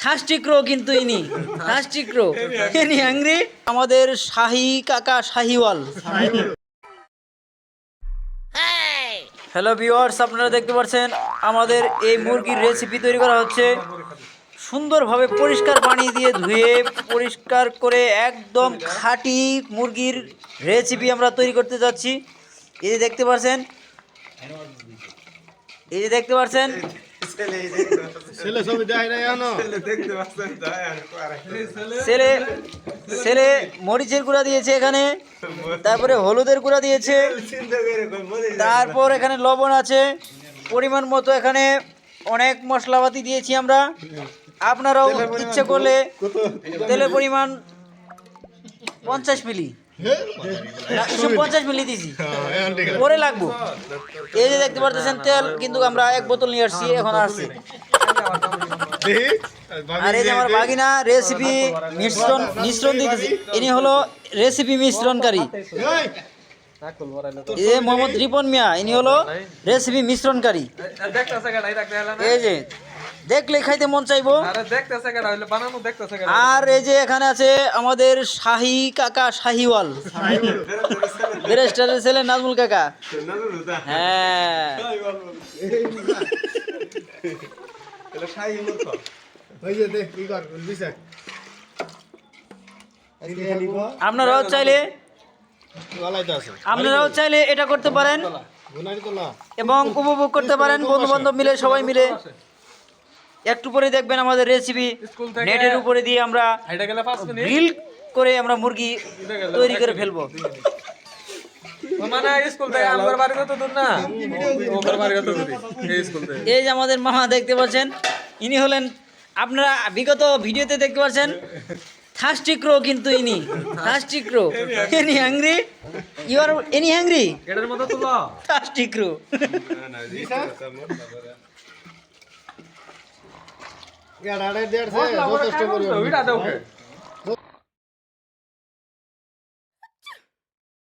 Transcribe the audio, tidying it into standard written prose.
Thirsty crow কিন্তু ইনি thirsty ক্রো ইনি হাংরি আমাদের শাহি কাকা শাহিওয়াল। হ্যালো ভিউয়ার্স, আপনারা দেখতে পাচ্ছেন আমাদের এই মুরগির রেসিপি তৈরি করা হচ্ছে। সুন্দরভাবে পরিষ্কার পানি দিয়ে ধুয়ে পরিষ্কার করে একদম খাঁটি মুরগির রেসিপি আমরা তৈরি করতে যাচ্ছি। এই যে দেখতে পাচ্ছেন, এই যে দেখতে পাচ্ছেন ছেলে ছেলে মরিচের গুঁড়া দিয়েছে এখানে, তারপরে হলুদের গুঁড়া দিয়েছে, তারপর এখানে লবণ আছে পরিমাণ মতো, এখানে অনেক মশলাপাতি দিয়েছি আমরা। আপনারাও ইচ্ছে করলে তেলের পরিমাণ 50 মিলি 50 মিলি দিয়েছি, পরে লাগবো। এই যে দেখতে পারতেছেন তেল কিন্তু আমরা 1 বোতল নিয়ে আসছি, এখন আসছি। আর এই যে আমার বাগিনা রেসিপি মিশ্রণ দিতেছি, ইনি হলো রেসিপি মিশ্রণকারী। এই মোহাম্মদ রিপন মিয়া, ইনি হলো রেসিপি মিশ্রণকারী। এই যে দেখলে খাইতে মন চাইবো। আর এই যে এখানে আছে আমাদের শাহি কাকা শাহিওয়াল, ব্যারিস্টারের ছেলে নাজমুল কাকা। হ্যাঁ, আপনারাও চাইলে এটা করতে পারেন এবং উপভোগ করতে পারেন বন্ধু বান্ধব মিলে, সবাই মিলে। একটু পরে দেখবেন আমাদের রেসিপি নেটের উপরে দিয়ে আমরা গ্রিল করে আমরা মুরগি তৈরি করে ফেলবো। এই যে আমাদের মামা দেখতে পাচ্ছেন, ইনি হলেন, আপনারা বিগত ভিডিওতে দেখতে পাচ্ছেন থার্স্টি ক্রো কিন্তু ইনি thirsty crow. Any hungry, you are any hungry, এটার মতো তুলো thirsty crow. Ya, ada dia saya, foto story.